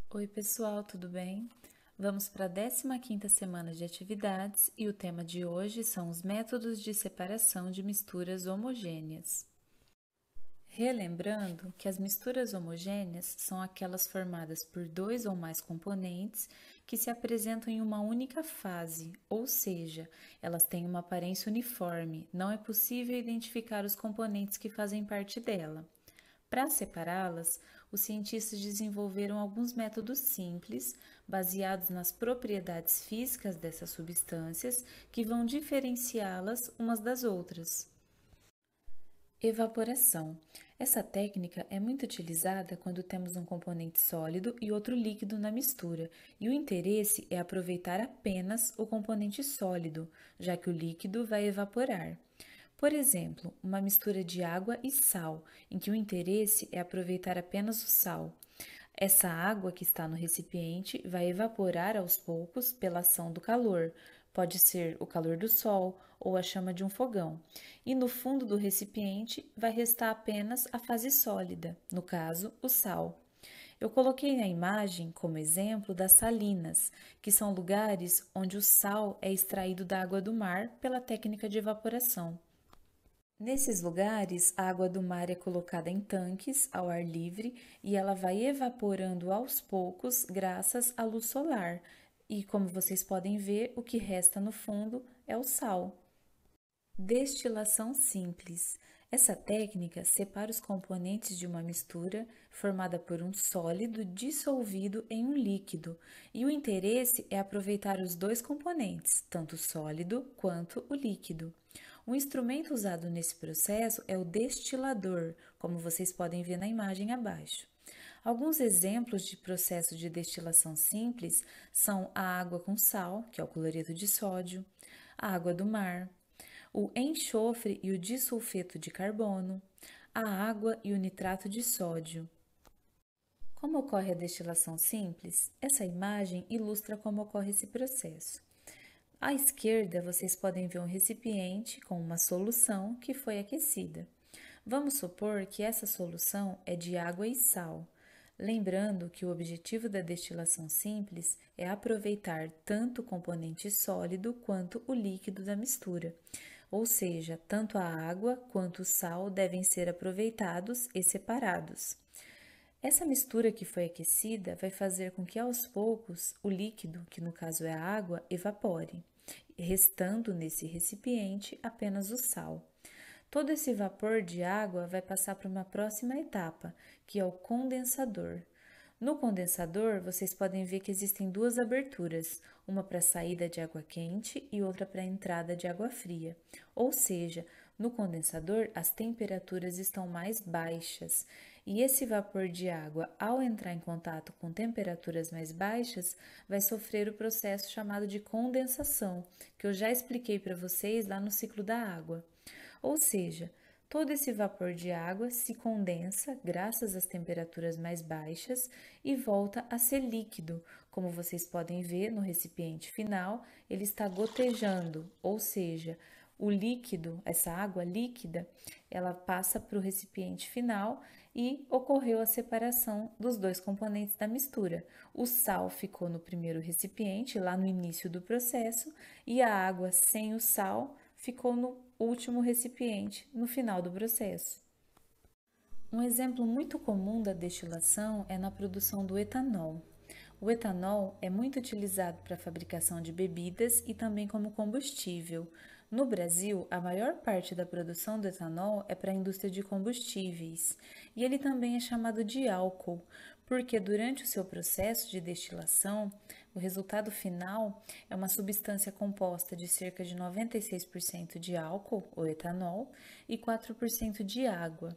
Oi, pessoal, tudo bem? Vamos para a 15ª semana de atividades e o tema de hoje são os métodos de separação de misturas homogêneas. Relembrando que as misturas homogêneas são aquelas formadas por dois ou mais componentes que se apresentam em uma única fase, ou seja, elas têm uma aparência uniforme, não é possível identificar os componentes que fazem parte dela. Para separá-las, os cientistas desenvolveram alguns métodos simples, baseados nas propriedades físicas dessas substâncias, que vão diferenciá-las umas das outras. Evaporação. Essa técnica é muito utilizada quando temos um componente sólido e outro líquido na mistura, e o interesse é aproveitar apenas o componente sólido, já que o líquido vai evaporar. Por exemplo, uma mistura de água e sal, em que o interesse é aproveitar apenas o sal. Essa água que está no recipiente vai evaporar aos poucos pela ação do calor, pode ser o calor do sol ou a chama de um fogão, e no fundo do recipiente vai restar apenas a fase sólida, no caso, o sal. Eu coloquei na imagem como exemplo das salinas, que são lugares onde o sal é extraído da água do mar pela técnica de evaporação. Nesses lugares, a água do mar é colocada em tanques ao ar livre e ela vai evaporando aos poucos graças à luz solar. E como vocês podem ver, o que resta no fundo é o sal. Destilação simples. Essa técnica separa os componentes de uma mistura formada por um sólido dissolvido em um líquido, e o interesse é aproveitar os dois componentes, tanto o sólido quanto o líquido. O instrumento usado nesse processo é o destilador, como vocês podem ver na imagem abaixo. Alguns exemplos de processo de destilação simples são a água com sal, que é o cloreto de sódio, a água do mar, o enxofre e o disulfeto de carbono, a água e o nitrato de sódio. Como ocorre a destilação simples? Essa imagem ilustra como ocorre esse processo. À esquerda, vocês podem ver um recipiente com uma solução que foi aquecida. Vamos supor que essa solução é de água e sal. Lembrando que o objetivo da destilação simples é aproveitar tanto o componente sólido quanto o líquido da mistura. Ou seja, tanto a água quanto o sal devem ser aproveitados e separados. Essa mistura que foi aquecida vai fazer com que aos poucos o líquido, que no caso é a água, evapore, restando nesse recipiente apenas o sal. Todo esse vapor de água vai passar para uma próxima etapa, que é o condensador. No condensador, vocês podem ver que existem duas aberturas, uma para a saída de água quente e outra para a entrada de água fria. Ou seja, no condensador, as temperaturas estão mais baixas e esse vapor de água, ao entrar em contato com temperaturas mais baixas, vai sofrer o processo chamado de condensação, que eu já expliquei para vocês lá no ciclo da água. Ou seja, todo esse vapor de água se condensa graças às temperaturas mais baixas e volta a ser líquido. Como vocês podem ver no recipiente final, ele está gotejando, ou seja, o líquido, essa água líquida, ela passa para o recipiente final e ocorreu a separação dos dois componentes da mistura. O sal ficou no primeiro recipiente, lá no início do processo, e a água sem o sal ficou no último recipiente, no final do processo. Um exemplo muito comum da destilação é na produção do etanol. O etanol é muito utilizado para a fabricação de bebidas e também como combustível. No Brasil, a maior parte da produção do etanol é para a indústria de combustíveis e ele também é chamado de álcool, porque durante o seu processo de destilação, o resultado final é uma substância composta de cerca de 96% de álcool, ou etanol, e 4% de água.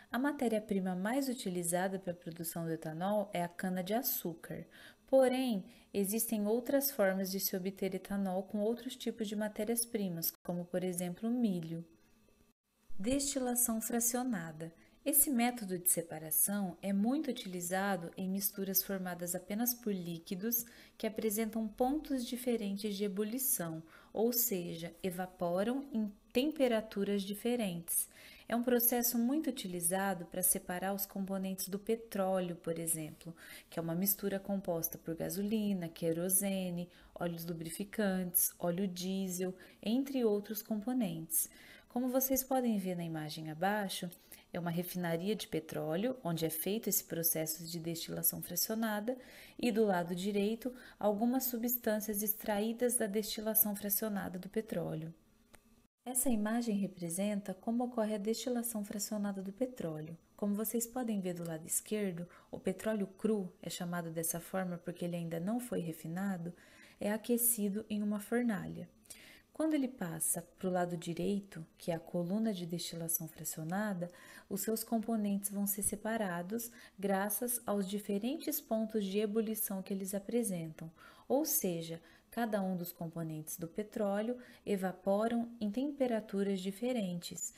A matéria-prima mais utilizada para a produção do etanol é a cana-de-açúcar. Porém, existem outras formas de se obter etanol com outros tipos de matérias-primas, como por exemplo o milho. Destilação fracionada. Esse método de separação é muito utilizado em misturas formadas apenas por líquidos que apresentam pontos diferentes de ebulição, ou seja, evaporam em temperaturas diferentes. É um processo muito utilizado para separar os componentes do petróleo, por exemplo, que é uma mistura composta por gasolina, querosene, óleos lubrificantes, óleo diesel, entre outros componentes. Como vocês podem ver na imagem abaixo, é uma refinaria de petróleo, onde é feito esse processo de destilação fracionada, e do lado direito, algumas substâncias extraídas da destilação fracionada do petróleo. Essa imagem representa como ocorre a destilação fracionada do petróleo. Como vocês podem ver do lado esquerdo, o petróleo cru, é chamado dessa forma porque ele ainda não foi refinado, é aquecido em uma fornalha. Quando ele passa para o lado direito, que é a coluna de destilação fracionada, os seus componentes vão ser separados graças aos diferentes pontos de ebulição que eles apresentam, ou seja, cada um dos componentes do petróleo evaporam em temperaturas diferentes.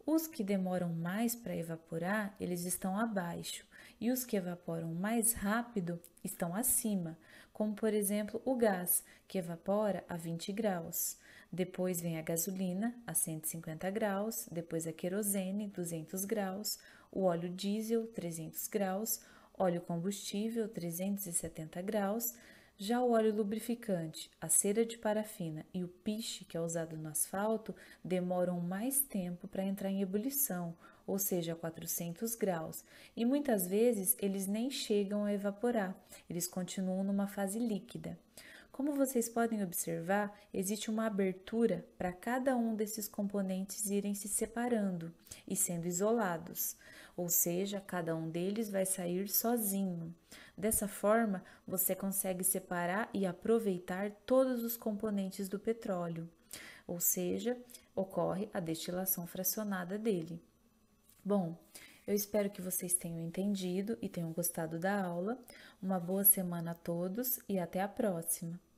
Os que demoram mais para evaporar, eles estão abaixo, e os que evaporam mais rápido estão acima, como por exemplo o gás, que evapora a 20 graus. Depois vem a gasolina, a 150 graus, depois a querosene, 200 graus, o óleo diesel, 300 graus, óleo combustível, 370 graus, já o óleo lubrificante, a cera de parafina e o piche, que é usado no asfalto, demoram mais tempo para entrar em ebulição, ou seja, 400 graus, e muitas vezes eles nem chegam a evaporar, eles continuam numa fase líquida. Como vocês podem observar, existe uma abertura para cada um desses componentes irem se separando e sendo isolados, ou seja, cada um deles vai sair sozinho. Dessa forma, você consegue separar e aproveitar todos os componentes do petróleo, ou seja, ocorre a destilação fracionada dele. Bom, eu espero que vocês tenham entendido e tenham gostado da aula. Uma boa semana a todos e até a próxima!